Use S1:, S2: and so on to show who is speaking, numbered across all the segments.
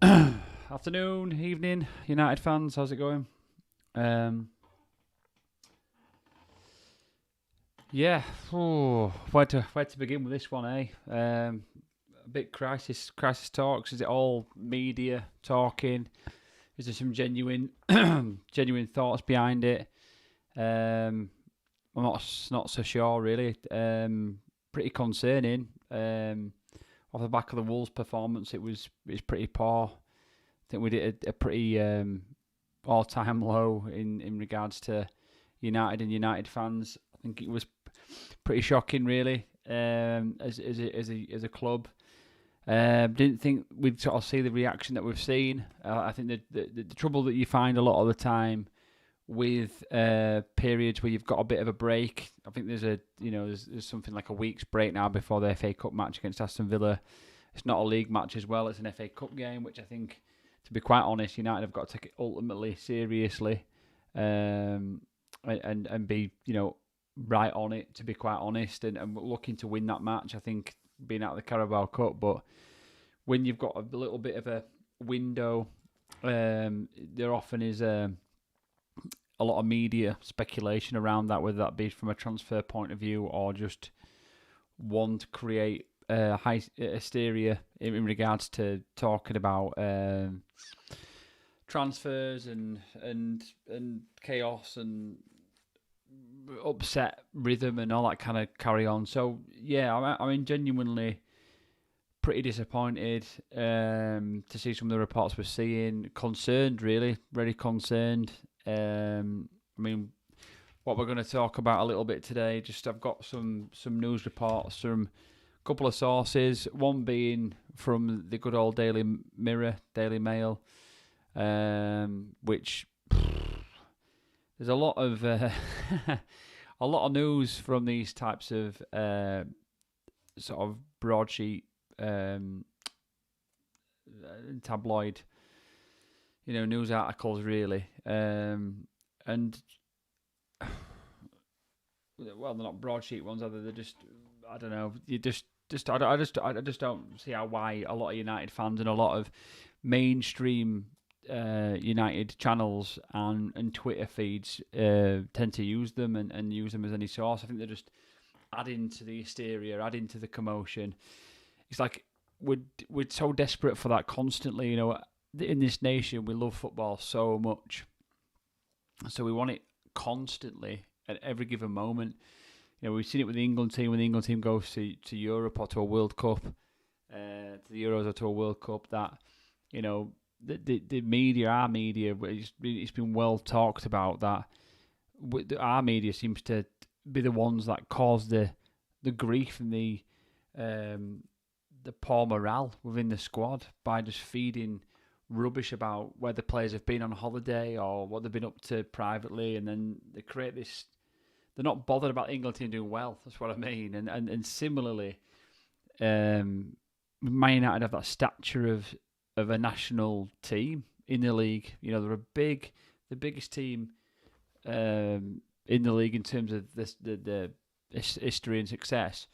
S1: Afternoon, evening, United fans. How's it going? Um, yeah, where to begin with this one, eh? A bit crisis talks. Is it all media talking? Is there some genuine, genuine thoughts behind it? I'm not so sure really. Pretty concerning. Off the back of the Wolves' performance, it's pretty poor. I think we did a pretty all-time low in regards to United and United fans. I think it was pretty shocking, really, as a club. Didn't think we'd sort of see the reaction that we've seen. I think the trouble that you find a lot of the time with periods where you've got a bit of a break. I think there's something like a week's break now before the FA Cup match against Aston Villa. It's not a league match as well; it's an FA Cup game, which I think, to be quite honest, United have got to take it ultimately seriously, and be right on it. To be quite honest, and looking to win that match. I think being out of the Carabao Cup, but when you've got a little bit of a window, there often is a lot of media speculation around that, whether that be from a transfer point of view or just want to create high hysteria in regards to talking about transfers and chaos and upset rhythm and all that kind of carry on. So yeah, I mean genuinely pretty disappointed to see some of the reports we're seeing. Concerned, really, very concerned. I mean, what we're going to talk about a little bit today. Just I've got some news reports from a couple of sources. One being from the good old Daily Mirror, Daily Mail, which there's a lot of a lot of news from these types of sort of broadsheet tabloid, news articles, really, and well, they're not broadsheet ones, either. They're just, I don't know. I just don't see why a lot of United fans and a lot of mainstream United channels and Twitter feeds tend to use them and use them as any source. I think they're just adding to the hysteria, adding to the commotion. It's like we're so desperate for that constantly. In this nation, we love football so much, so we want it constantly at every given moment. We've seen it with the England team when the England team goes to Europe or to a World Cup, to the Euros or to a World Cup. That the media, our media, it's been well talked about that. Our media seems to be the ones that cause the grief and the poor morale within the squad by just feeding rubbish about where the players have been on holiday or what they've been up to privately, and then they create this. They're not bothered about the England team doing well. That's what I mean. And similarly, Man United have that stature of a national team in the league. They're the biggest team in the league in terms of the history and success.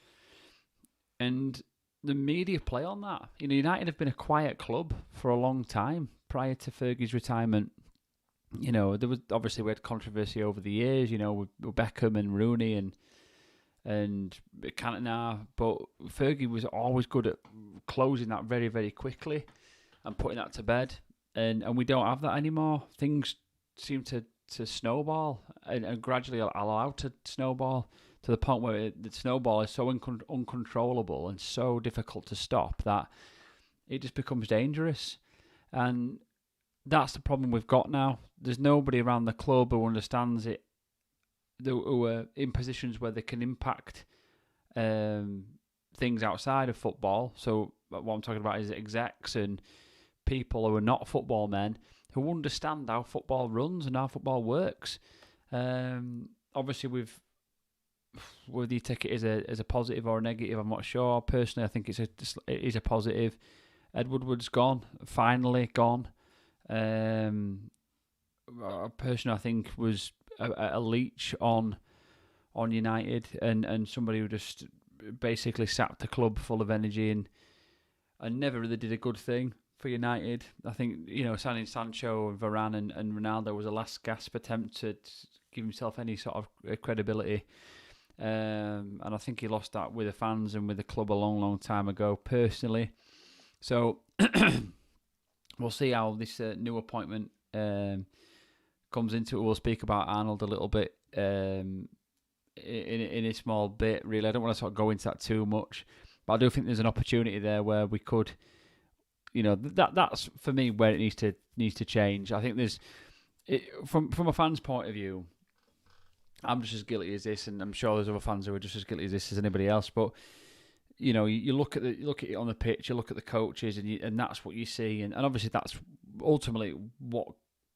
S1: And the media play on that. United have been a quiet club for a long time prior to Fergie's retirement. There was obviously we had controversy over the years. With Beckham and Rooney and Cantona, but Fergie was always good at closing that very, very quickly and putting that to bed. And we don't have that anymore. Things seem to snowball and gradually allow to snowball to the point where the snowball is so uncontrollable and so difficult to stop that it just becomes dangerous. And that's the problem we've got now. There's nobody around the club who understands it, who are in positions where they can impact things outside of football. So what I'm talking about is execs and people who are not football men who understand how football runs and how football works. Obviously, whether you take it as a positive or a negative, I'm not sure. Personally, I think it is a positive. Ed Woodward's gone, finally gone. A person I think was a leech on United and somebody who just basically sapped the club full of energy and never really did a good thing. for United. I think, signing Sancho and Varane and Ronaldo was a last gasp attempt to give himself any sort of credibility. And I think he lost that with the fans and with the club a long, long time ago, personally. So we'll see how this new appointment comes into it. We'll speak about Arnold a little bit in a small bit, really. I don't want to sort of go into that too much, but I do think there's an opportunity there where we could, that's for me where it needs to change. I think from a fan's point of view, I'm just as guilty as this, and I'm sure there's other fans who are just as guilty as this as anybody else. But you look at it on the pitch, you look at the coaches, and that's what you see, and obviously that's ultimately what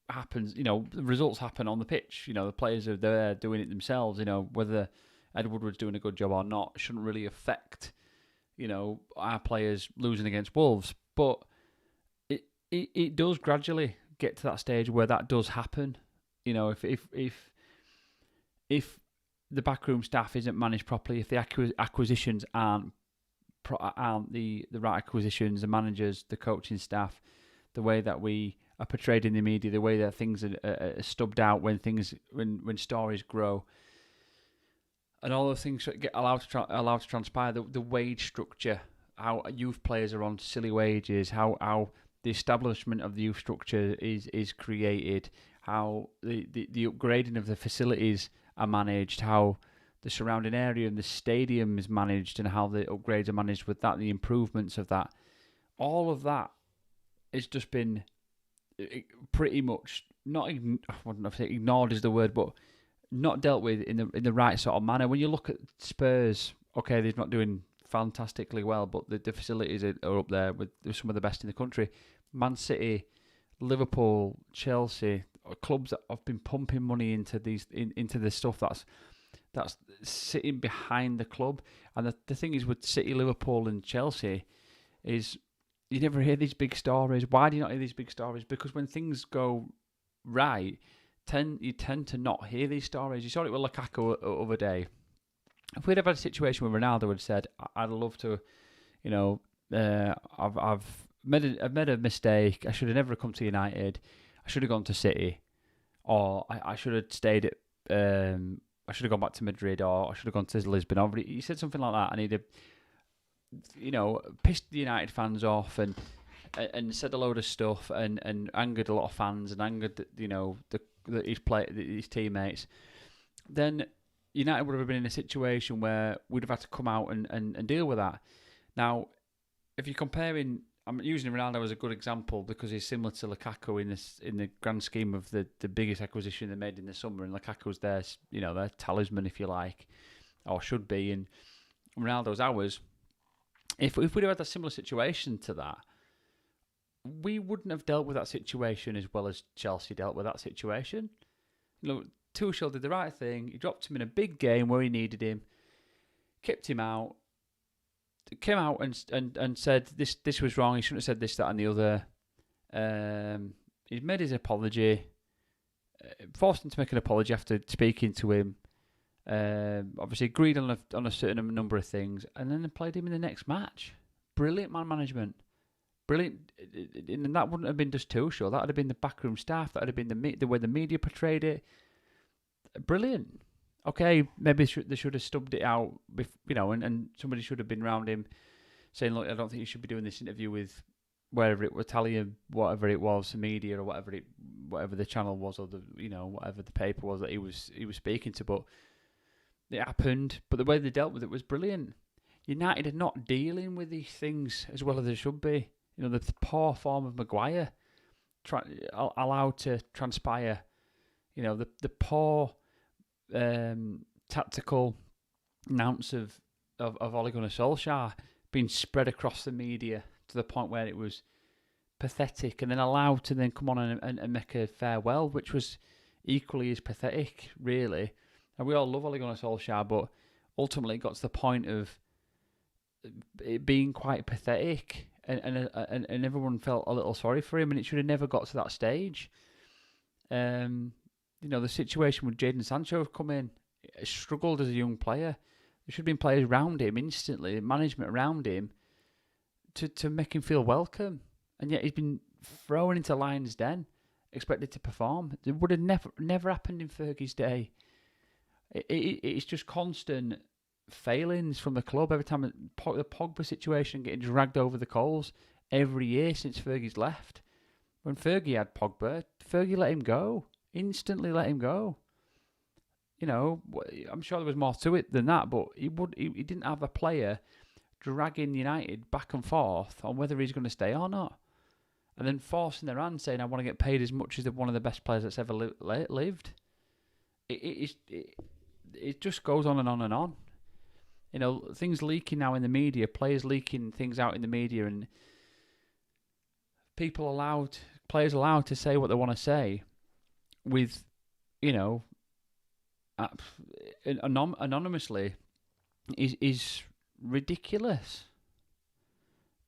S1: happens. The results happen on the pitch. The players are there doing it themselves. Whether Ed Woodward's doing a good job or not shouldn't really affect our players losing against Wolves. But it does gradually get to that stage where that does happen. If the backroom staff isn't managed properly, if the acquisitions aren't the right acquisitions, the managers, the coaching staff, the way that we are portrayed in the media, the way that things are stubbed out when stories grow, and all those things get allowed to transpire, the wage structure, how youth players are on silly wages, how the establishment of the youth structure is created, how the upgrading of the facilities are managed, how the surrounding area and the stadium is managed, and how the upgrades are managed with that, the improvements of that. All of that has just been pretty much I wouldn't say ignored is the word, but not dealt with in the right sort of manner. When you look at Spurs, okay, they're not doing fantastically well, but the facilities are up there with some of the best in the country. Man City, Liverpool, Chelsea, clubs that have been pumping money into the stuff that's sitting behind the club. And the thing is with City, Liverpool and Chelsea is you never hear these big stories. Why do you not hear these big stories? Because when things go right, you tend to not hear these stories. You saw it with Lukaku the other day. If we'd have had a situation where Ronaldo had said, I'd love to, I've made a mistake. I should have never come to United. I should have gone to City, or I should have stayed at. I should have gone back to Madrid, or I should have gone to Lisbon. Or he said something like that, and he'd have, pissed the United fans off and said a load of stuff and angered a lot of fans and angered his teammates. Then United would have been in a situation where we'd have had to come out and deal with that. Now, if you're comparing, I'm using Ronaldo as a good example because he's similar to Lukaku in the grand scheme of the biggest acquisition they made in the summer, and Lukaku's their talisman, if you like, or should be, and Ronaldo's ours. If we'd have had a similar situation to that, we wouldn't have dealt with that situation as well as Chelsea dealt with that situation. Tuchel did the right thing. He dropped him in a big game where he needed him, kept him out, came out and said this was wrong. He shouldn't have said this, that, and the other. He's made his apology, forced him to make an apology after speaking to him. Obviously agreed on a certain number of things, and then played him in the next match. Brilliant man management. Brilliant, and that wouldn't have been just Tuchel. That would have been the backroom staff. That would have been the way the media portrayed it. Brilliant. Okay, maybe they should have stubbed it out, and somebody should have been around him saying, "Look, I don't think you should be doing this interview with wherever it was, Italian, whatever it was, the media or whatever the channel was, or whatever the paper was that he was speaking to." But it happened. But the way they dealt with it was brilliant. United are not dealing with these things as well as they should be. The poor form of Maguire allowed to transpire. The poor tactical announce of Ole Gunnar Solskjaer being spread across the media to the point where it was pathetic, and then allowed to then come on and make a farewell, which was equally as pathetic, really. And we all love Ole Gunnar Solskjaer, but ultimately it got to the point of it being quite pathetic, and everyone felt a little sorry for him, and it should have never got to that stage. The situation with Jadon Sancho come in, struggled as a young player. There should have been players around him instantly, management around him, to make him feel welcome. and yet he's been thrown into Lions' Den, expected to perform. It would have never happened in Fergie's day. It's just constant failings from the club every time. The Pogba situation getting dragged over the coals every year since Fergie's left. When Fergie had Pogba, Fergie let him go. Instantly let him go. You know, I'm sure there was more to it than that, but he didn't have a player dragging United back and forth on whether he's going to stay or not. And then forcing their hand, saying, I want to get paid as much as one of the best players that's ever lived. It just goes on and on and on. You know, things leaking now in the media, players leaking things out in the media, and players allowed to say what they want to say with, you know, anonymously is ridiculous.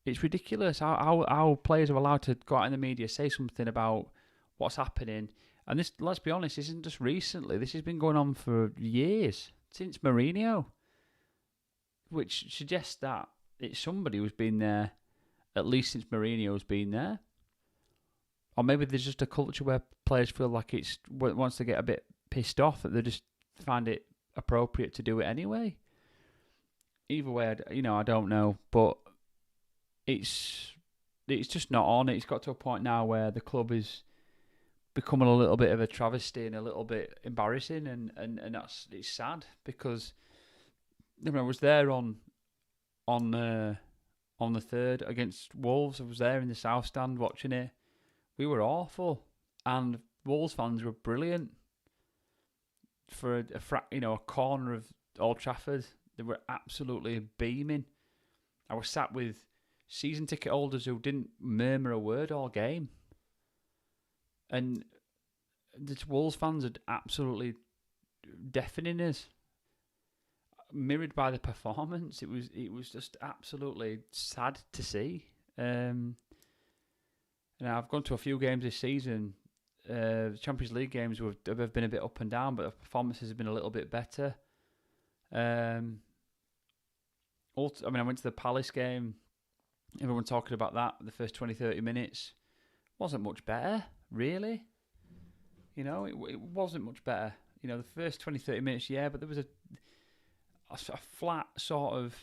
S1: It's ridiculous how players are allowed to go out in the media, say something about what's happening. And this, let's be honest, this isn't just recently. This has been going on for years, since Mourinho, which suggests that it's somebody who's been there at least since Mourinho's been there. Or maybe there's just a culture where players feel like it's once they get a bit pissed off that they just find it appropriate to do it anyway. Either way, I don't know, but it's just not on. It's got to a point now where the club is becoming a little bit of a travesty and a little bit embarrassing, and it's sad because I was there on the 3rd against Wolves. I was there in the South Stand watching it. We were awful, and Wolves fans were brilliant for a corner of Old Trafford. They were absolutely beaming. I was sat with season ticket holders who didn't murmur a word all game. And the Wolves fans are absolutely deafening us. Mirrored by the performance, it was just absolutely sad to see. And I've gone to a few games this season. The Champions League games have been a bit up and down, but the performances have been a little bit better. I went to the Palace game. Everyone talking about that. The first 20-30 minutes wasn't much better, really. You know, it wasn't much better. You know, the first 20-30 minutes, yeah, but there was a flat sort of,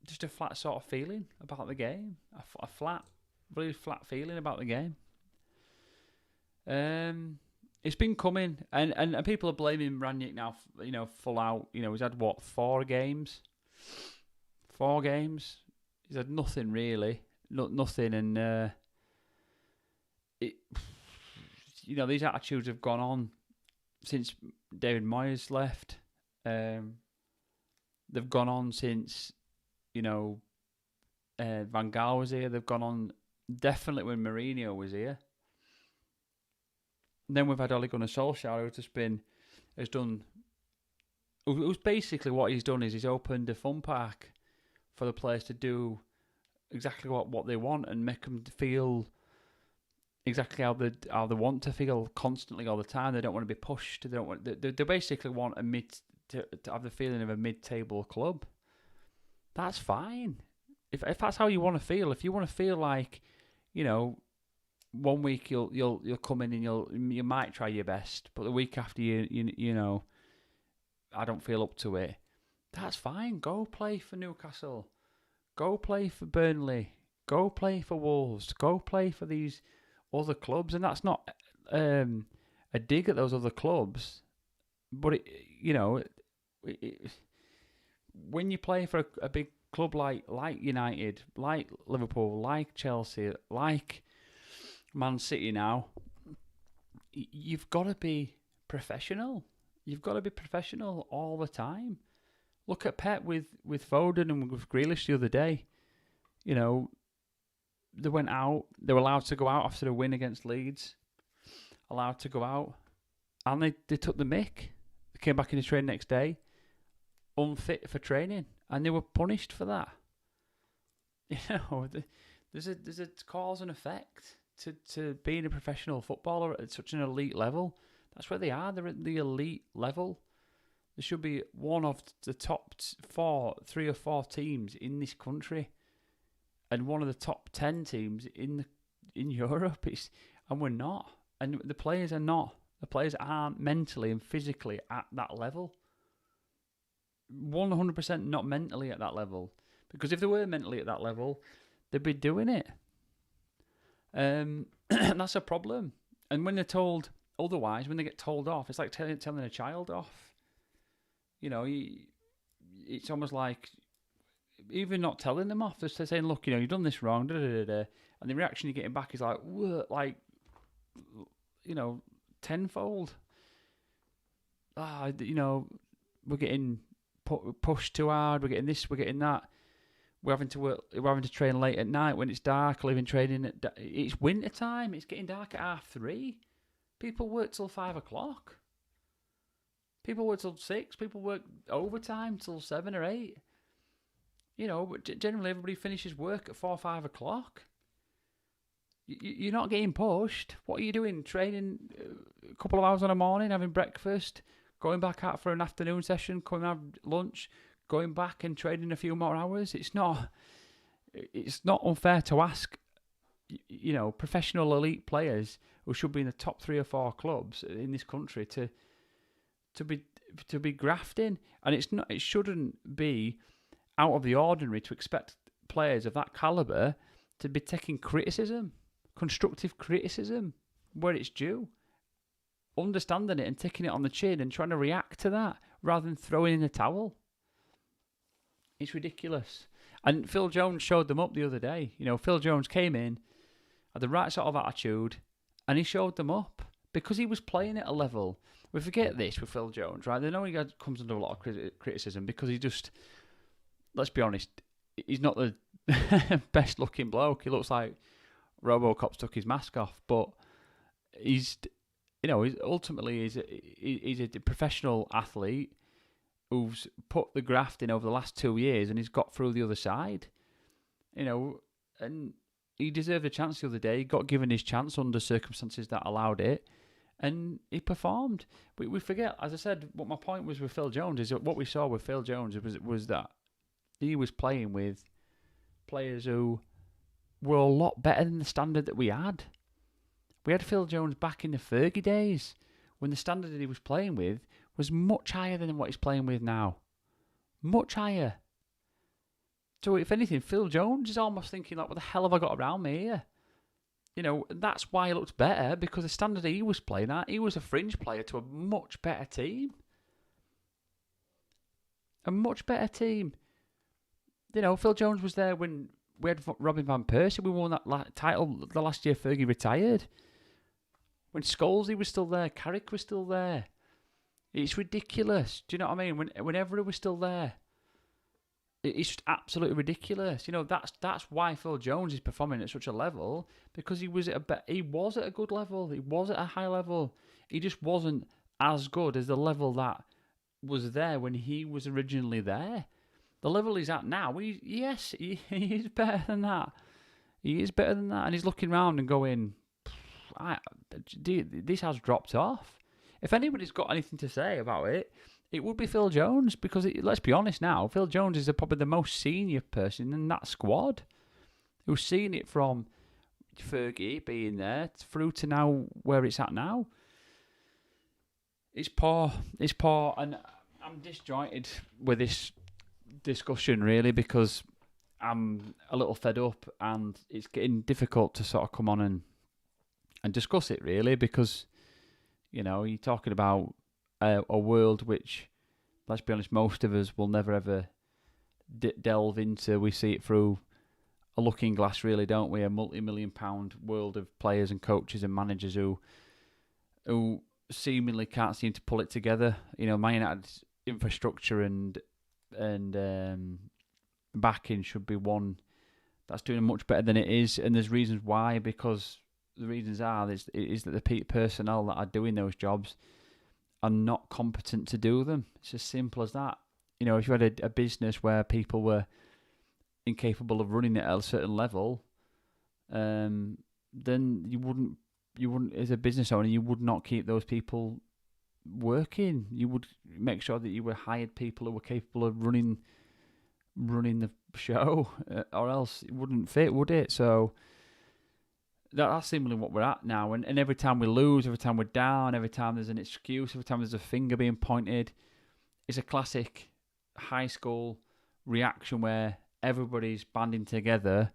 S1: just a flat sort of feeling about the game. A really flat feeling about the game. It's been coming, and people are blaming Rangnick now. Full out. He's had 4 games. 4 games. He's had nothing really, nothing, and these attitudes have gone on since David Moyes left. They've gone on since Van Gaal was here. They've gone on definitely when Mourinho was here. And then we've had Ole Gunnar Solskjaer, who's basically what he's done is he's opened a fun park for the players to do exactly what they want and make them feel exactly how they want to feel constantly all the time. They don't want to be pushed. They basically want to have the feeling of a mid-table club. That's fine. If that's how you want to feel, if you want to feel like, 1 week you'll come in and you might try your best, but the week after you I don't feel up to it. That's fine. Go play for Newcastle. Go play for Burnley. Go play for Wolves. Go play for these other clubs. And that's not a dig at those other clubs, but when you play for a big club like United, like Liverpool, like Chelsea, like Man City now, you've got to be professional. You've got to be professional all the time. Look at Pep with Foden and with Grealish the other day. They went out. They were allowed to go out after a win against Leeds. Allowed to go out. And they took the mick. They came back in the train next day, unfit for training. And they were punished for that. There's a cause and effect to being a professional footballer at such an elite level. That's where they are. They're at the elite level. There should be one of the top 3 or 4 teams in this country and one of the top 10 teams in Europe. And we're not, and the players are not. The players aren't mentally and physically at that level. 100% not mentally at that level. Because if they were mentally at that level, they'd be doing it. And that's a problem. And when they're told otherwise, when they get told off, it's like telling a child off. It's almost like even not telling them off. They're saying, look, you've done this wrong, and the reaction you're getting back is like, tenfold. We're getting pushed too hard. We're getting this. We're getting that. We're having to work. We're having to train late at night when it's dark. Leaving training it's winter time. It's getting dark at 3:30. People work till 5 o'clock. People work till 6. People work overtime till 7 or 8. But generally everybody finishes work at 4 or 5 o'clock. You're not getting pushed. What are you doing? Training a couple of hours in the morning, having breakfast, going back out for an afternoon session, coming out lunch, going back and training a few more hours. It's not unfair to ask, professional elite players who should be in the top 3 or 4 clubs in this country to be grafting, and it shouldn't be out of the ordinary to expect players of that calibre to be taking criticism, constructive criticism, where it's due, understanding it and taking it on the chin and trying to react to that rather than throwing in the towel. It's ridiculous. And Phil Jones showed them up the other day. Phil Jones came in, had the right sort of attitude, and he showed them up because he was playing at a level. We forget this with Phil Jones, right? They know he comes under a lot of criticism because he just, let's be honest, he's not the best looking bloke. He looks like RoboCop took his mask off, but he's ultimately he's a professional athlete who's put the graft in over the last 2 years and he's got through the other side. And he deserved a chance the other day. He got given his chance under circumstances that allowed it, and he performed. We forget, as I said, what my point was with Phil Jones is that what we saw with Phil Jones was that he was playing with players who were a lot better than the standard that we had. We had Phil Jones back in the Fergie days when the standard that he was playing with was much higher than what he's playing with now. Much higher. So if anything, Phil Jones is almost thinking like, what the hell have I got around me here? That's why he looked better, because the standard he was playing at, he was a fringe player to a much better team. A much better team. Phil Jones was there when we had Robin Van Persie. We won that title the last year Fergie retired. When Scholesy was still there, Carrick was still there. It's ridiculous. Do you know what I mean? Whenever he was still there, it's just absolutely ridiculous. That's why Phil Jones is performing at such a level, because he was at a good level. He was at a high level. He just wasn't as good as the level that was there when he was originally there. The level he's at now, he is better than that. He is better than that, and he's looking around and going, this has dropped off. If anybody's got anything to say about it, it would be Phil Jones, because let's be honest now, Phil Jones is probably the most senior person in that squad who's seen it from Fergie being there through to now where it's at now. It's poor, and I'm disjointed with this discussion really, because I'm a little fed up and it's getting difficult to sort of come on and discuss it really, because you're talking about a world which, let's be honest, most of us will never ever delve into. We see it through a looking glass really, don't we? A multi-million-pound world of players and coaches and managers who seemingly can't seem to pull it together. Man United's infrastructure and backing should be one that's doing much better than it is, and there's reasons why, because the reasons is that the personnel that are doing those jobs are not competent to do them. It's as simple as that. If you had a business where people were incapable of running it at a certain level, then you wouldn't as a business owner, you would not keep those people working. You would make sure that you were hired people who were capable of running running the show, or else it wouldn't fit, would it? So that's seemingly what we're at now. And every time we lose, every time we're down, every time there's an excuse, every time there's a finger being pointed, it's a classic high school reaction where everybody's banding together.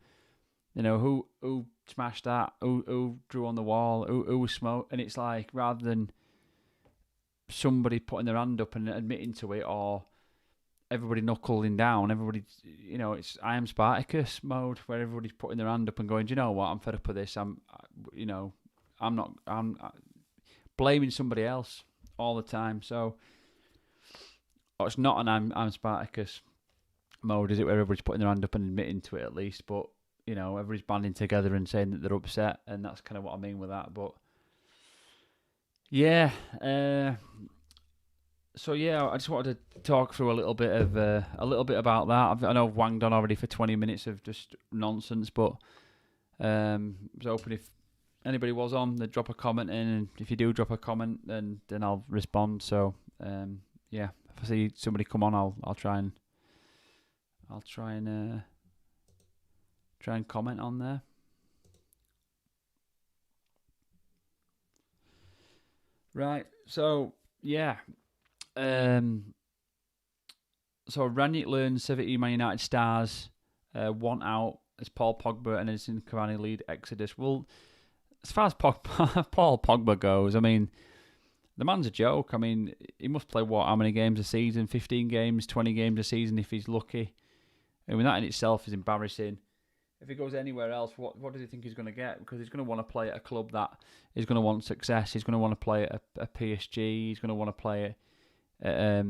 S1: You know, who smashed that? Who drew on the wall? Who smoked? And it's like, rather than somebody putting their hand up and admitting to it, or everybody knuckling down, everybody, you know, it's I am Spartacus mode, where everybody's putting their hand up and going, do you know what? I'm fed up with this. I'm blaming somebody else all the time. So it's not an I'm Spartacus mode, is it? Where everybody's putting their hand up and admitting to it at least, but you know, everybody's banding together and saying that they're upset, and that's kind of what I mean with that. But yeah, so yeah, I just wanted to talk through a little bit about that. I know I've wanged on already for 20 minutes of just nonsense, but I was hoping if anybody was on, they'd drop a comment in, and if you do drop a comment, then I'll respond. So yeah, if I see somebody come on, I'll try and comment on there. Right, so yeah. So Rangnick learns 17 Man United stars want out as Paul Pogba and Edinson Cavani lead Exodus. Well, as far as Paul Pogba goes, I mean, the man's a joke. I mean, he must play how many games a season? 15 games, 20 games a season if he's lucky. I mean, that in itself is embarrassing. If he goes anywhere else, what does he think he's going to get? Because he's going to want to play at a club that is going to want success. He's going to want to play at a PSG. He's going to want to play at, a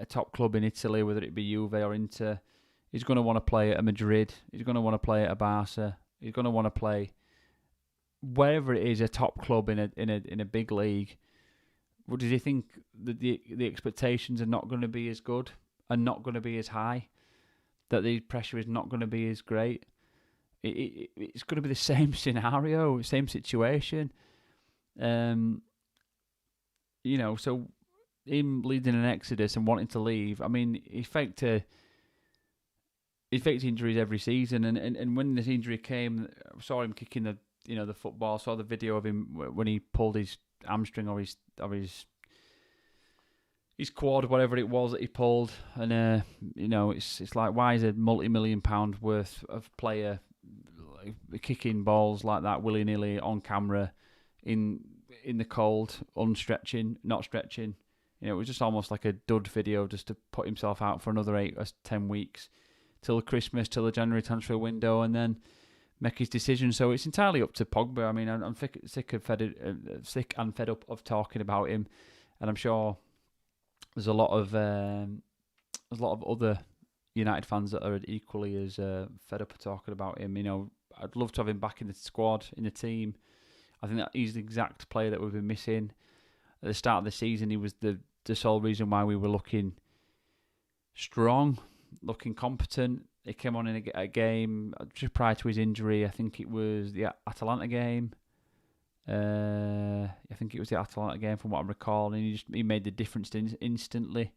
S1: top club in Italy, whether it be Juve or Inter. He's going to want to play at a Madrid. He's going to want to play at a Barca. He's going to want to play wherever it is, a top club in a big league. What does he think that the expectations are not going to be as good and not going to be as high? That the pressure is not going to be as great. It's going to be the same scenario, same situation. So him leading an exodus and wanting to leave. I mean, he faked injuries every season, and when this injury came, I saw him kicking the football. I saw the video of him when he pulled his hamstring or his quad, whatever it was that he pulled, and it's like, why is a multi-million-pound worth of player kicking balls like that willy nilly on camera in the cold, not stretching? It was just almost like a dud video just to put himself out for another 8 or 10 weeks till Christmas, till the January transfer window, and then make his decision. So it's entirely up to Pogba. I mean, I'm sick and fed up of talking about him, and I'm sure there's a lot of other United fans that are equally as fed up of talking about him. I'd love to have him back in the squad, in the team. I think that he's the exact player that we've been missing. At the start of the season, he was the sole reason why we were looking strong, looking competent. He came on in a game just prior to his injury. I think it was the Atalanta game. I think it was the Atalanta game from what I recall, and he made the difference instantly.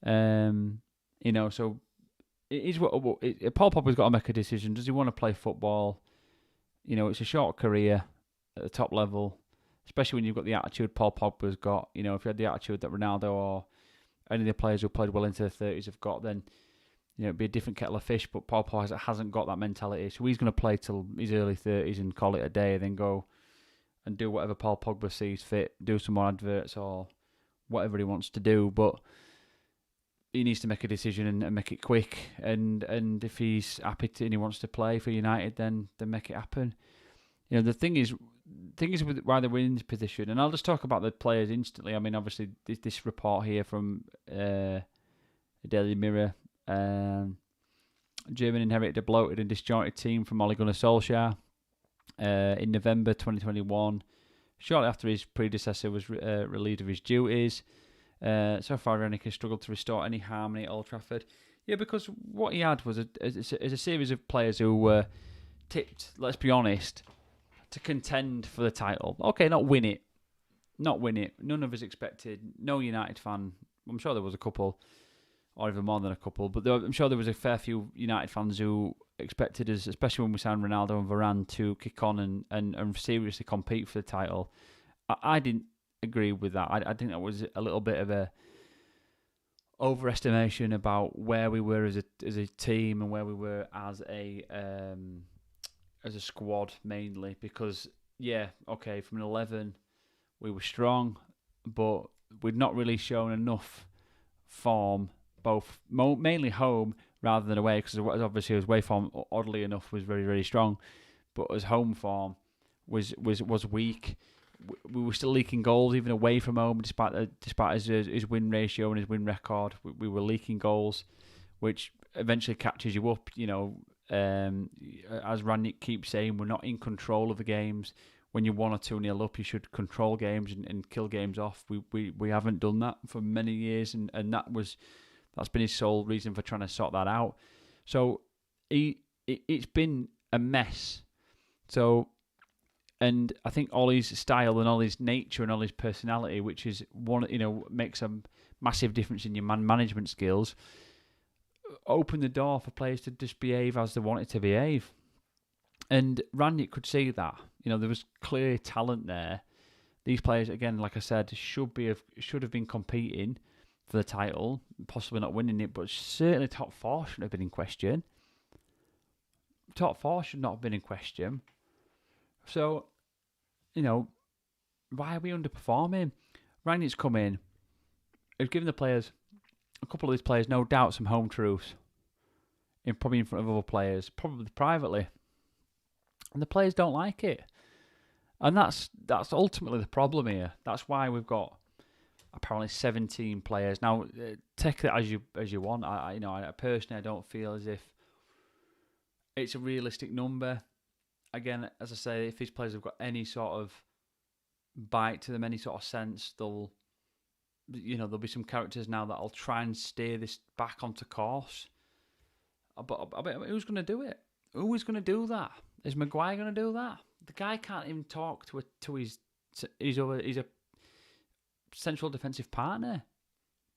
S1: So it is Paul Pogba's got to make a decision. Does he want to play football? It's a short career at the top level, especially when you've got the attitude Paul Pogba's got. If you had the attitude that Ronaldo or any of the players who played well into the 30s have got, then it'd be a different kettle of fish. But Paul Pogba hasn't got that mentality, so he's going to play till his early 30s and call it a day, and then go and do whatever Paul Pogba sees fit, do some more adverts or whatever he wants to do. But he needs to make a decision and make it quick. And if he's happy and he wants to play for United, then make it happen. The thing is with why they're in this position, and I'll just talk about the players instantly. I mean, obviously this report here from the Daily Mirror. German inherited a bloated and disjointed team from Ole Gunnar Solskjaer. In November 2021, shortly after his predecessor was relieved of his duties. So far, Rangnick has struggled to restore any harmony at Old Trafford. Yeah, because what he had was a series of players who were tipped, let's be honest, to contend for the title. Okay, not win it. None of us expected. No United fan, I'm sure there was a couple, or even more than a couple. But I'm sure there was a fair few United fans who expected us, especially when we signed Ronaldo and Varane, to kick on and seriously compete for the title. I didn't agree with that. I think that was a little bit of a overestimation about where we were as a team and where we were as a squad mainly. Because from an 11 we were strong, but we'd not really shown enough form, both mainly home rather than away, because obviously his away form, oddly enough, was very, very strong, but his home form was weak. We were still leaking goals even away from home, despite his win ratio and his win record. We were leaking goals, which eventually catches you up. As Rangnick keeps saying, we're not in control of the games. When you're 1 or 2-0 up, you should control games and kill games off. We haven't done that for many years, and that's been his sole reason for trying to sort that out. So it's been a mess. So, and I think Ollie's style and Ollie's nature and Ollie's personality, which is makes a massive difference in your management skills, open the door for players to just behave as they wanted to behave. And Rangnick could see that. There was clear talent there. These players, again, like I said, should have been competing for the title, possibly not winning it, but certainly top 4 shouldn't have been in question. Top 4 should not have been in question. So, why are we underperforming? Rangnick's come in. He's given a couple of these players, no doubt, some home truths. Probably in front of other players, probably privately. And the players don't like it. And that's ultimately the problem here. That's why we've got apparently 17 players. Now, take it as you want. I personally, I don't feel as if it's a realistic number. Again, as I say, if these players have got any sort of bite to them, any sort of sense, there'll be some characters now that'll try and steer this back onto course. But who's going to do it? Who is going to do that? Is Maguire going to do that? The guy can't even talk to his a central defensive partner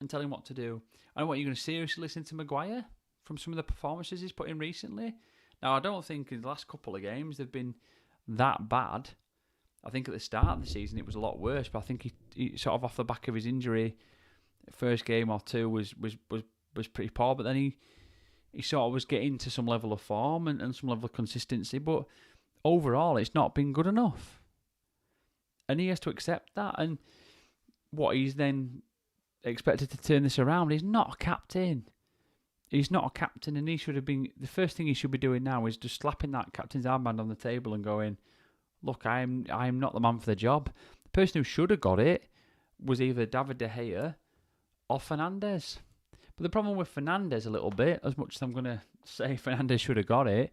S1: and tell him what to do. And what, you're going to seriously listen to Maguire from some of the performances he's put in recently? Now, I don't think in the last couple of games they've been that bad. I think at the start of the season it was a lot worse, but I think he sort of off the back of his injury, first game or two was pretty poor, but then he sort of was getting to some level of form and some level of consistency, but overall it's not been good enough. And he has to accept that. And what he's then expected to turn this around, he's not a captain. He's not a captain, and he should have been. The first thing he should be doing now is just slapping that captain's armband on the table and going, "Look, I'm not the man for the job." The person who should have got it was either David De Gea or Fernandes. But the problem with Fernandes a little bit, as much as I'm going to say Fernandes should have got it,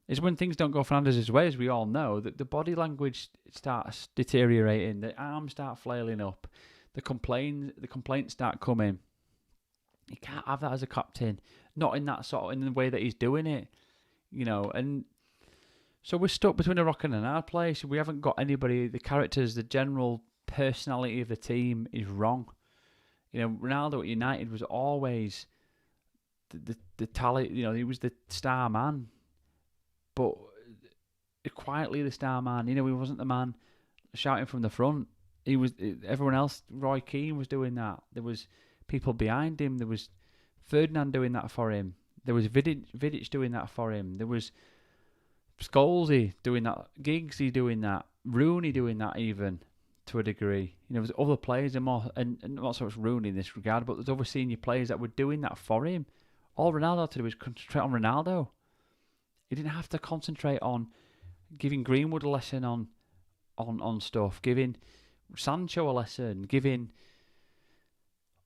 S1: is when things don't go Fernandes' way, as we all know, that the body language starts deteriorating, the arms start flailing up, the complaints start coming. You can't have that as a captain, not in the way that he's doing it, and so we're stuck between a rock and a hard place. We haven't got anybody. The characters, the general personality of the team is wrong. Ronaldo at United was always the talent. He was the star man, but quietly the star man. He wasn't the man shouting from the front. He was. Everyone else. Roy Keane was doing that. There was people behind him. There was Ferdinand doing that for him. There was Vidic doing that for him. There was Scholesy doing that, Giggsy doing that, Rooney doing that even to a degree. There's other players and not so much Rooney in this regard, but there's other senior players that were doing that for him. All Ronaldo had to do was concentrate on Ronaldo. He didn't have to concentrate on giving Greenwood a lesson on stuff, giving Sancho a lesson, giving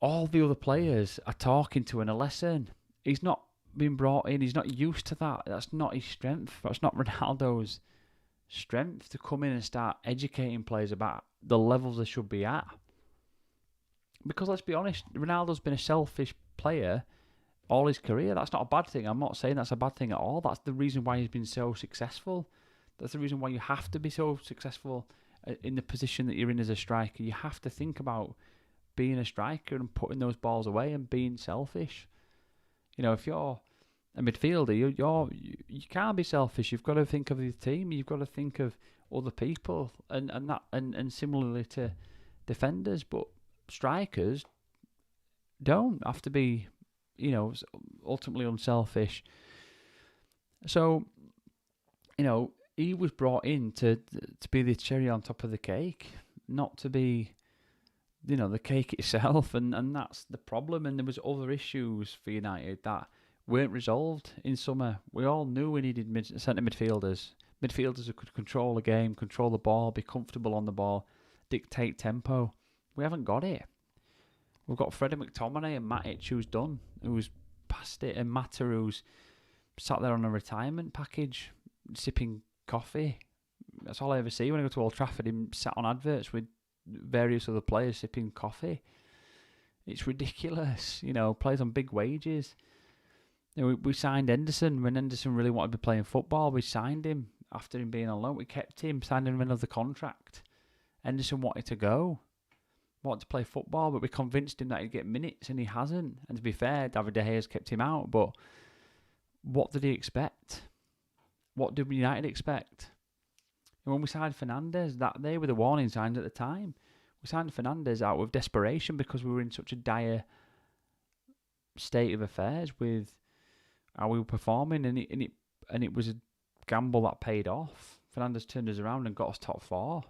S1: all the other players a talking to and a lesson. He's not been brought in. He's not used to that. That's not his strength. That's not Ronaldo's strength to come in and start educating players about the levels they should be at. Because let's be honest, Ronaldo's been a selfish player all his career. That's not a bad thing. I'm not saying that's a bad thing at all. That's the reason why he's been so successful. That's the reason why you have to be so successful in the position that you're in as a striker. You have to think about being a striker and putting those balls away and being selfish. If you're a midfielder, you can't be selfish. You've got to think of the team. You've got to think of other people, and similarly to defenders. But strikers don't have to be, ultimately unselfish. So, he was brought in to be the cherry on top of the cake, not to be, the cake itself, and that's the problem. And there was other issues for United that weren't resolved in summer. We all knew we needed centre midfielders who could control the game, control the ball, be comfortable on the ball, dictate tempo. We haven't got it. We've got Freddie McTominay and Matic who's past it, and Mata who's sat there on a retirement package, sipping coffee. That's all I ever see when I go to Old Trafford. Him sat on adverts with various other players sipping coffee. It's ridiculous. Plays on big wages. We signed Henderson when Henderson really wanted to be playing football. We signed him after him being on loan. We kept him, signed him another contract. Henderson wanted to go, wanted to play football, but we convinced him that he'd get minutes, and he hasn't. And to be fair, David De Gea's kept him out. But what did he expect? What did United expect? And when we signed Fernandes, they were the warning signs at the time. We signed Fernandes out of desperation because we were in such a dire state of affairs with how we were performing, and it was a gamble that paid off. Fernandes turned us around and got us top 4.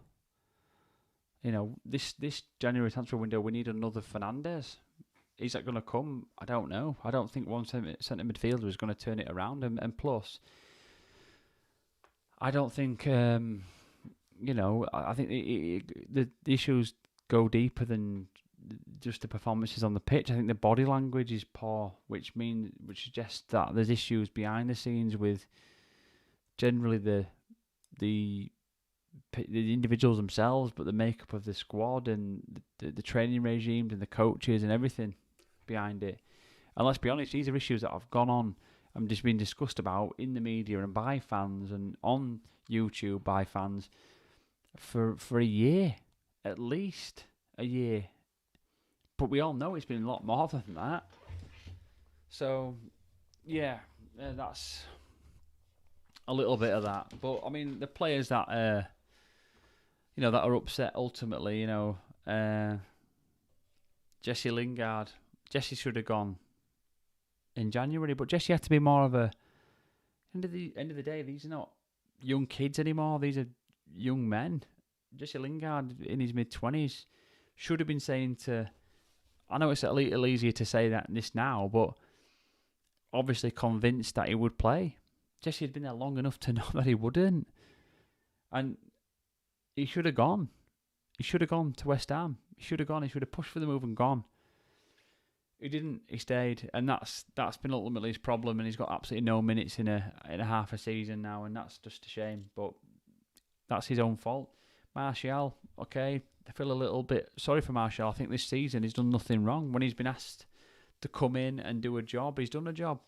S1: This January transfer window, we need another Fernandes. Is that going to come? I don't know. I don't think one centre midfielder is going to turn it around, and plus, I don't think I think the issues go deeper than just the performances on the pitch. I think the body language is poor, which suggests that there's issues behind the scenes with generally the individuals themselves, but the makeup of the squad and the training regimes and the coaches and everything behind it. And let's be honest, these are issues that have gone on and just been discussed about in the media and by fans and on YouTube by fans for a year, at least a year. But we all know it's been a lot more than that. So, yeah, that's a little bit of that. But I mean, the players that that are upset ultimately, Jesse Lingard. Jesse should have gone in January, but Jesse had to be more of a. End of the day, these are not young kids anymore. These are young men. Jesse Lingard in his mid-20s should have been saying to. I know it's a little easier to say this now, but obviously convinced that he would play. Jesse had been there long enough to know that he wouldn't, and he should have gone. He should have gone to West Ham. He should have gone. He should have pushed for the move and gone. He didn't. He stayed, and that's been ultimately his problem. And he's got absolutely no minutes in a half a season now, and that's just a shame. But that's his own fault. Martial, okay, I feel a little bit sorry for Martial. I think this season he's done nothing wrong. When he's been asked to come in and do a job, he's done a job.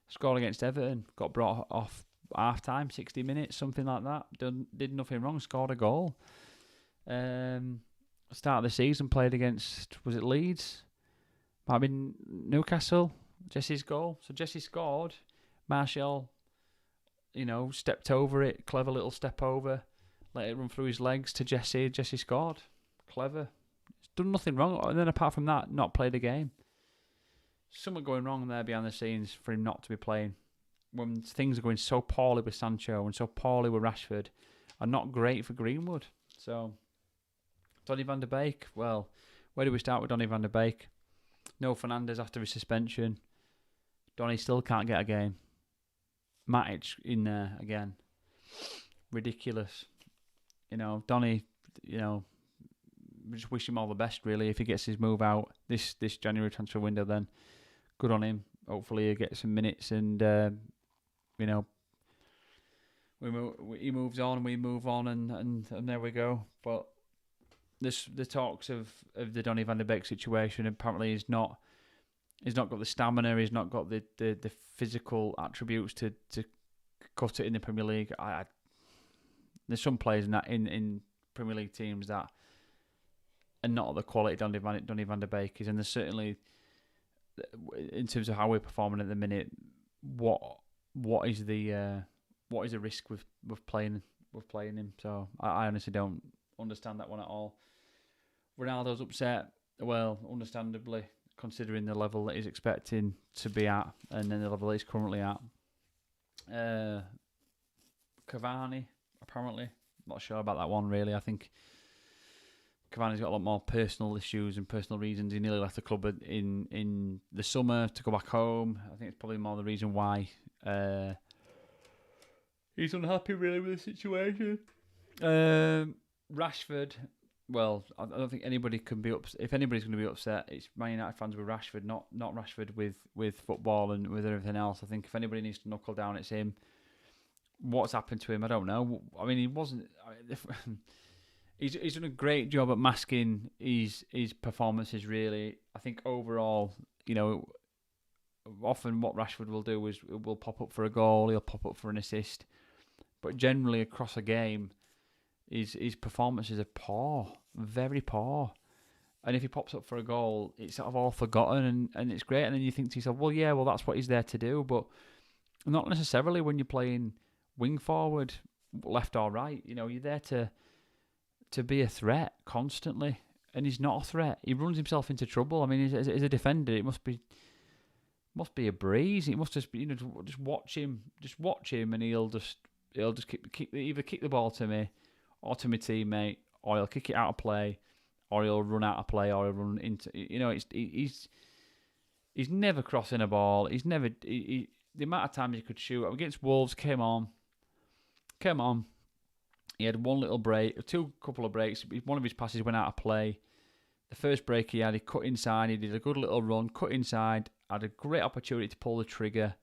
S1: Scored against Everton, got brought off half time, 60 minutes, something like that. Did nothing wrong, scored a goal. Start of the season, played against, was it Leeds? Might have been Newcastle, Jesse's goal. So Jesse scored, Martial, stepped over it, clever little step over, let it run through his legs to Jesse. Jesse scored, clever. He's done nothing wrong, and then apart from that, not played a game. Something going wrong there behind the scenes for him not to be playing. When things are going so poorly with Sancho and so poorly with Rashford, are not great for Greenwood. So, Donny van der Beek, well, where do we start with Donny van der Beek? No Fernandes after his suspension. Donny still can't get a game. Matic in there again. Ridiculous. Donny, we just wish him all the best, really. If he gets his move out this January transfer window, then good on him. Hopefully he'll get some minutes and, he moves on, we move on, and there we go. But the talks of the Donny van der Beek situation, apparently he's not got the stamina, he's not got the physical attributes to cut it in the Premier League. There's some players in Premier League teams that are not the quality Donny van der Beek is, and there's certainly in terms of how we're performing at the minute, what is the risk with playing him? So I honestly don't understand that one at all. Ronaldo's upset. Well, understandably, considering the level that he's expecting to be at, and then the level that he's currently at. Cavani, apparently, not sure about that one really. I think Cavani's got a lot more personal issues and personal reasons. He nearly left the club in the summer to go back home. I think it's probably more the reason why he's unhappy really with the situation. Rashford, well, I don't think anybody can be upset. If anybody's going to be upset, it's Man United fans with Rashford, not Rashford with football and with everything else. I think if anybody needs to knuckle down, it's him. What's happened to him, I don't know. I mean, he wasn't... He's done a great job at masking his performances, really. I think overall, often what Rashford will do is will pop up for a goal, he'll pop up for an assist. But generally across a game, his performances are poor, very poor. And if he pops up for a goal, it's sort of all forgotten and it's great. And then you think to yourself, well, that's what he's there to do. But not necessarily when you're playing wing forward, left or right. You're there to be a threat constantly, and he's not a threat. He runs himself into trouble. I mean, as a defender, it must be a breeze. It must just be, just watch him, and he'll just either kick the ball to me, or to my teammate, or he'll kick it out of play, or he'll run out of play, or he'll run into. He's never crossing a ball. He's never. The amount of times he could shoot against Wolves came on. He had one little break, couple of breaks. One of his passes went out of play. The first break he had, he cut inside. He did a good little run, cut inside, had a great opportunity to pull the trigger.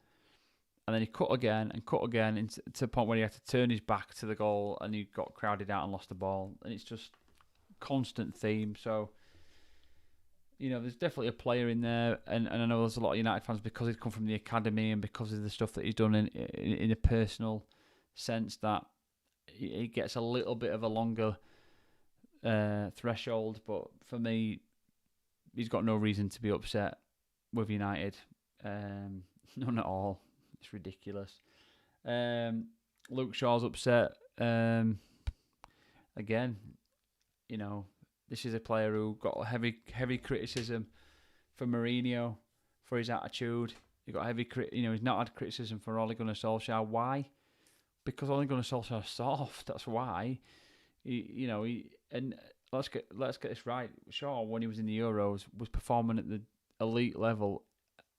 S1: And then he cut again, to the point where he had to turn his back to the goal and he got crowded out and lost the ball. And it's just constant theme. So, there's definitely a player in there. And I know there's a lot of United fans, because he's come from the academy and because of the stuff that he's done in a personal sense, that he gets a little bit of a longer threshold, but for me, he's got no reason to be upset with United. None at all. It's ridiculous. Luke Shaw's upset. Again, this is a player who got heavy criticism from Mourinho for his attitude. He got he's not had criticism for Ole Gunnar Solskjaer. Why? Because Ole Gunnar Solskjaer's soft. That's why. And let's get this right. Shaw, when he was in the Euros, was performing at the elite level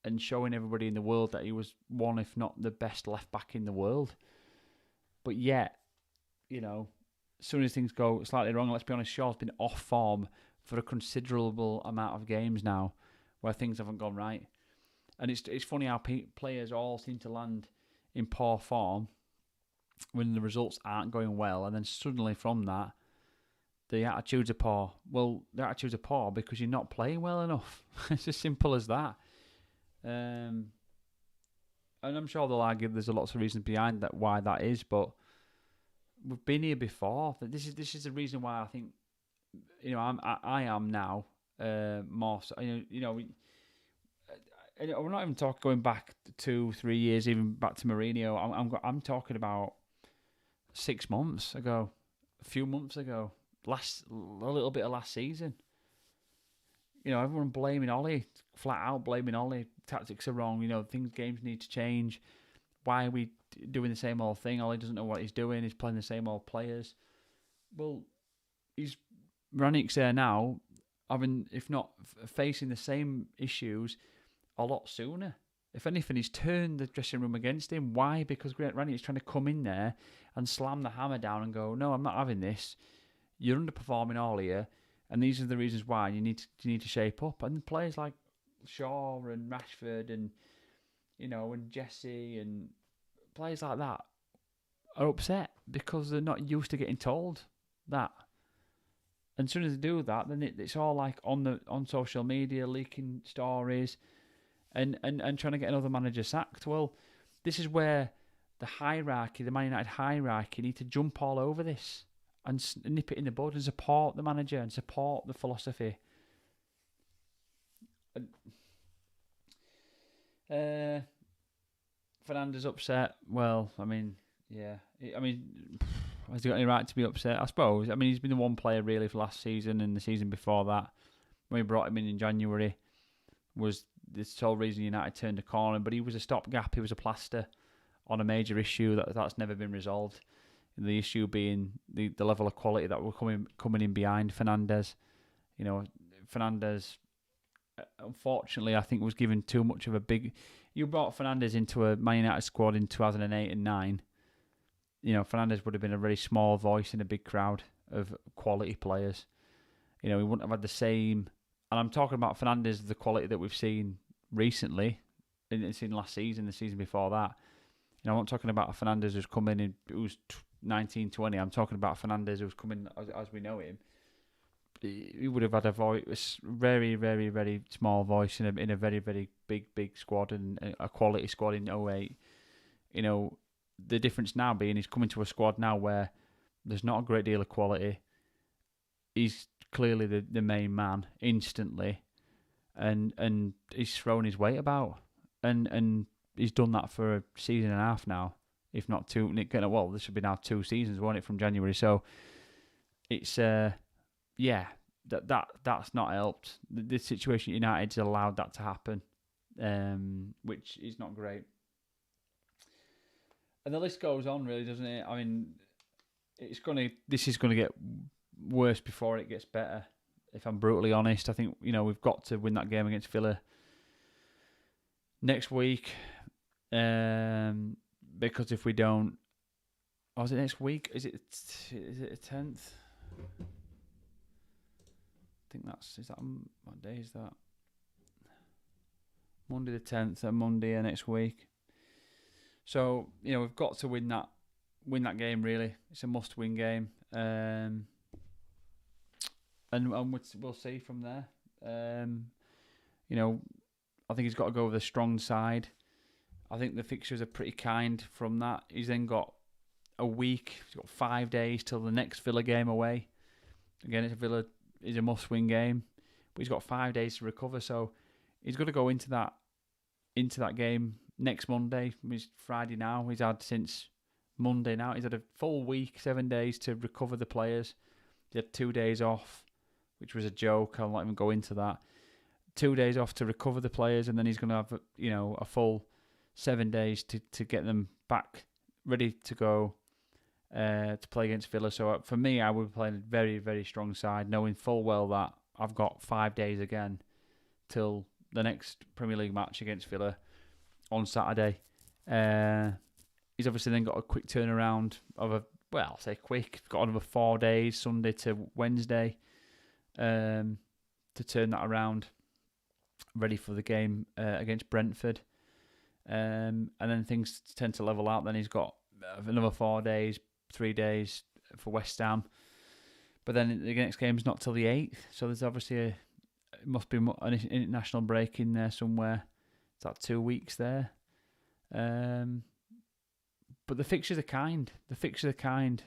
S1: and showing everybody in the world that he was one, if not the best left back in the world. But yet, as soon as things go slightly wrong, let's be honest, Shaw's been off form for a considerable amount of games now, where things haven't gone right. And it's funny how players all seem to land in poor form when the results aren't going well, and then suddenly from that, the attitudes are poor. Well, the attitudes are poor because you're not playing well enough. It's as simple as that. And I'm sure they'll argue there's lots of reasons behind that why that is, but we've been here before. This is the reason why I think I am now more. We're not even talking going back 2-3 years, even back to Mourinho. I'm talking about 6 months ago, a few months ago, a little bit of last season. Everyone blaming Ole, flat out blaming Ole. Tactics are wrong. Games need to change. Why are we doing the same old thing? Ole doesn't know what he's doing. He's playing the same old players. Well, Rangnick's there now, if not facing the same issues a lot sooner. If anything, he's turned the dressing room against him. Why? Because Rangnick's trying to come in there and slam the hammer down and go, no, I'm not having this. You're underperforming all here, and these are the reasons why you need to shape up. And players like Shaw and Rashford and and Jesse and players like that are upset because they're not used to getting told that. And as soon as they do that, then it's all like on social media, leaking stories, and trying to get another manager sacked. Well, this is where the Man United hierarchy, need to jump all over this and nip it in the bud and support the manager and support the philosophy. Fernandes upset. Well, I mean, yeah. I mean, has he got any right to be upset? I suppose. I mean, he's been the one player really for last season and the season before that. When we brought him in January, was the sole reason United turned a corner. But he was a stopgap. He was a plaster on a major issue that's never been resolved. And the issue being the level of quality that were coming in behind Fernandes. You know, Fernandes, unfortunately, I think was given too much of a big. You brought Fernandes into a Man United squad in 2008 and 9. You know, Fernandes would have been a very small voice in a big crowd of quality players. You know, he wouldn't have had the same. And I'm talking about Fernandes, the quality that we've seen recently, seen last season, the season before that. You know, I'm not talking about a Fernandes who's come in who's 19, 20. I'm talking about Fernandes who's come in as we know him. He would have had a voice, very, very, very small voice in a very, very big squad and a quality squad in 08. You know, the difference now being he's coming to a squad now where there's not a great deal of quality. He's clearly the main man instantly, and he's thrown his weight about, and he's done that for a season and a half now, if not two. Well, this should be now 2 seasons, won't it, from January? So it's that's not helped. The situation at United's allowed that to happen, which is not great. And the list goes on, really, doesn't it? I mean, this is gonna get worse before it gets better. If I'm brutally honest, I think we've got to win that game against Villa next week, because if we don't, is it next week? Is it the 10th? I think what day is that? Monday the 10th, and Monday next week. So we've got to win that game. Really, it's a must-win game, and we'll see from there. I think he's got to go with a strong side. I think the fixtures are pretty kind from that. He's then got a week. He's got 5 days till the next Villa game away. Again, it's Villa is a must-win game, but he's got 5 days to recover. So he's got to go into that game next Monday. It's Friday now. He's had since Monday now. He's had a full week, 7 days to recover the players. He had 2 days off, which was a joke. I'll not even go into that. 2 days off to recover the players, and then he's going to have a full 7 days to get them back ready to go to play against Villa. So for me, I would be playing a very, very strong side, knowing full well that I've got 5 days again till the next Premier League match against Villa on Saturday. He's obviously then got a quick turnaround of I'll say quick. He's got another 4 days, Sunday to Wednesday, to turn that around, ready for the game against Brentford. And then things tend to level out. Then he's got another 4 days, 3 days for West Ham. But then the next game's not till the 8th. So there's obviously it must be an international break in there somewhere. It's like 2 weeks there. But the fixtures are kind.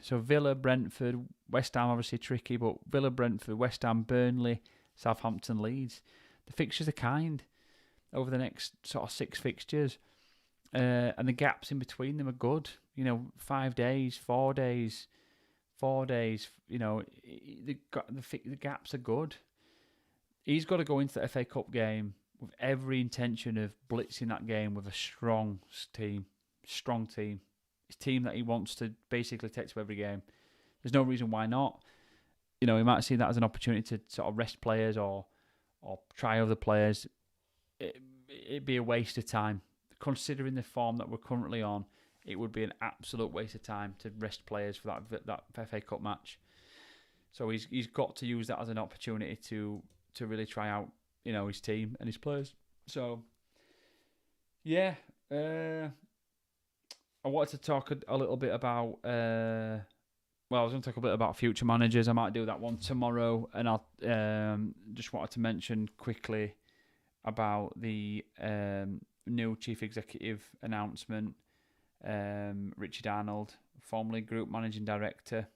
S1: So Villa, Brentford, West Ham obviously tricky, but Villa, Brentford, West Ham, Burnley, Southampton, Leeds. The fixtures are kind over the next sort of 6 fixtures. And the gaps in between them are good. 5 days, 4 days, 4 days. The gaps are good. He's got to go into the FA Cup game with every intention of blitzing that game with a strong team. His team that he wants to basically take to every game. There's no reason why not. He might see that as an opportunity to sort of rest players or try other players. It'd be a waste of time. Considering the form that we're currently on, it would be an absolute waste of time to rest players for that FA Cup match. So he's got to use that as an opportunity to really try out his team and his players. So yeah, I wanted to talk a little bit about. I was going to talk a bit about future managers. I might do that one tomorrow, and I'll just wanted to mention quickly about the new chief executive announcement. Richard Arnold, formerly group managing director.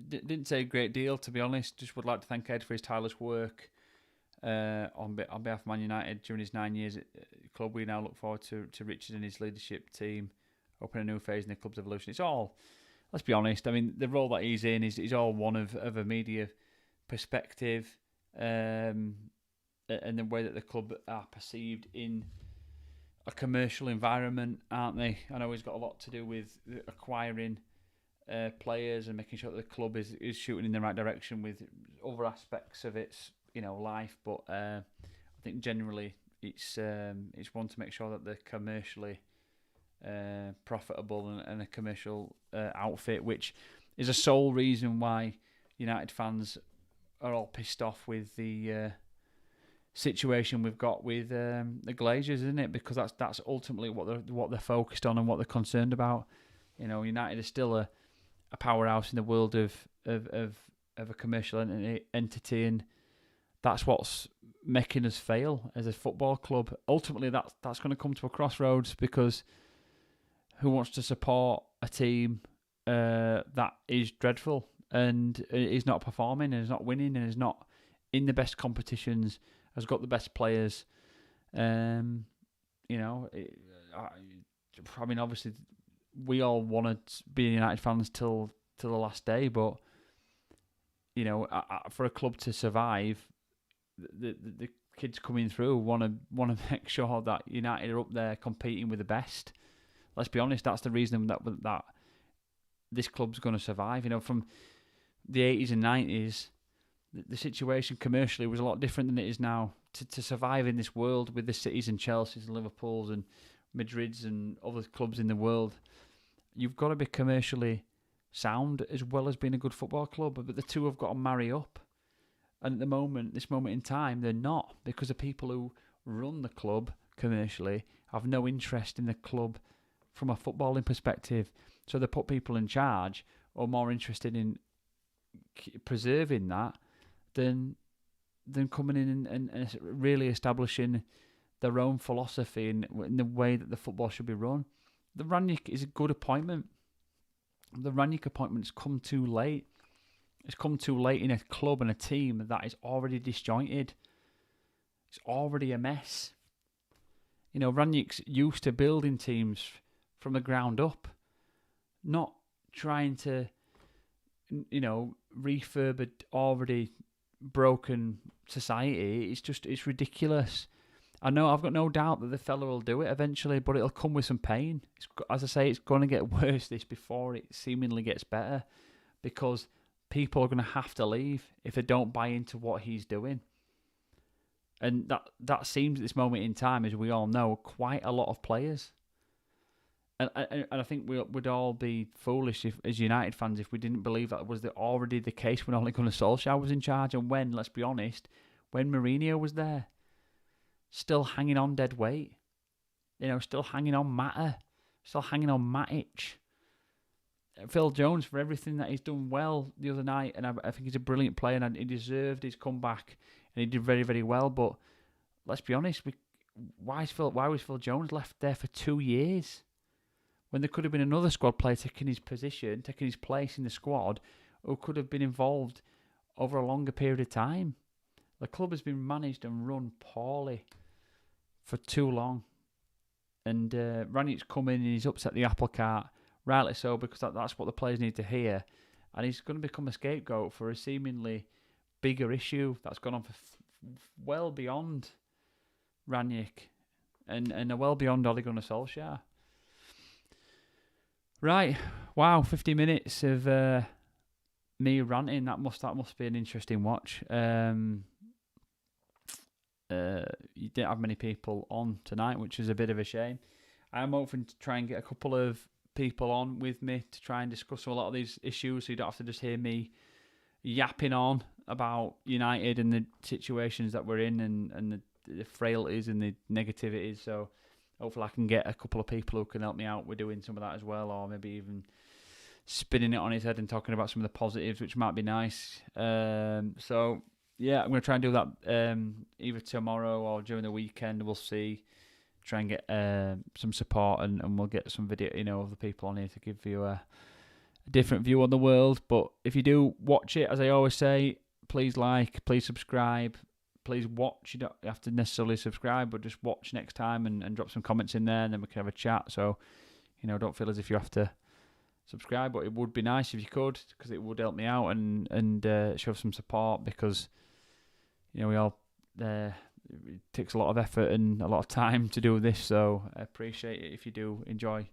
S1: Didn't say a great deal, to be honest. Just would like to thank Ed for his tireless work. on behalf of Man United during his 9 years at the club. We now look forward to Richard and his leadership team opening a new phase in the club's evolution. It's all, let's be honest, I mean, the role that he's in is all one of a media perspective, and the way that the club are perceived in a commercial environment, aren't they? I know he's got a lot to do with acquiring players and making sure that the club is shooting in the right direction with other aspects of its life. But I think generally it's one to make sure that they're commercially profitable and a commercial outfit, which is a sole reason why United fans are all pissed off with the situation we've got with the Glazers, isn't it? Because that's ultimately what they're focused on and what they're concerned about. United is still a powerhouse in the world of a commercial entity, and that's what's making us fail as a football club. Ultimately, that's going to come to a crossroads, because who wants to support a team that is dreadful and is not performing and is not winning and is not in the best competitions, has got the best players? I mean, obviously, we all want to be United fans till the last day, but for a club to survive, the kids coming through want to make sure that United are up there competing with the best. Let's be honest, that's the reason that this club's going to survive. From the 80s and 90s, the situation commercially was a lot different than it is now. To survive in this world with the Cities and Chelseas and Liverpools and Madrids and other clubs in the world, you've got to be commercially sound as well as being a good football club. But the two have got to marry up. And at this moment in time, they're not, because the people who run the club commercially have no interest in the club from a footballing perspective. So they put people in charge who are more interested in preserving that than coming in and really establishing their own philosophy in the way that the football should be run. The Rangnick is a good appointment. The Rangnick appointment's come too late. It's come too late in a club and a team that is already disjointed. It's already a mess. Rangnick's used to building teams from the ground up, not trying to, refurb an already broken society. It's ridiculous. I've got no doubt that the fella will do it eventually, but it'll come with some pain. As I say, it's going to get worse before it seemingly gets better, because people are going to have to leave if they don't buy into what he's doing. And that seems at this moment in time, as we all know, quite a lot of players. And I think we'd all be foolish as United fans if we didn't believe that was already the case when Ole Gunnar Solskjaer was in charge, and when, let's be honest, when Mourinho was there, still hanging on dead weight, still hanging on Mata, still hanging on Matic. Phil Jones, for everything that he's done well the other night, and I think he's a brilliant player and he deserved his comeback and he did very, very well. But let's be honest, why was Phil Jones left there for 2 years when there could have been another squad player taking his position, taking his place in the squad, who could have been involved over a longer period of time? The club has been managed and run poorly for too long. And Rangnick's come in and he's upset the apple cart, rightly so, because that's what the players need to hear. And he's going to become a scapegoat for a seemingly bigger issue that's gone on for well beyond Rangnick and well beyond Ole Gunnar Solskjaer. Right, wow, 50 minutes of me ranting. That must be an interesting watch. You didn't have many people on tonight, which is a bit of a shame. I'm hoping to try and get a couple of people on with me to try and discuss a lot of these issues, so you don't have to just hear me yapping on about United and the situations that we're in and the frailties and the negativities. So hopefully I can get a couple of people who can help me out with doing some of that as well, or maybe even spinning it on his head and talking about some of the positives, which might be nice. So yeah, I'm going to try and do that either tomorrow or during the weekend. We'll see. Try and get some support and we'll get some video, of the people on here to give you a different view on the world. But if you do watch it, as I always say, please like, please subscribe, please watch. You don't have to necessarily subscribe, but just watch next time and drop some comments in there, and then we can have a chat. So, don't feel as if you have to subscribe, but it would be nice if you could, because it would help me out and show some support, because we all it takes a lot of effort and a lot of time to do this, so I appreciate it if you do enjoy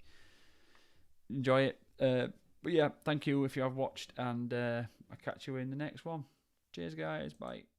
S1: it. But yeah, thank you if you have watched, and I'll catch you in the next one. Cheers guys, bye.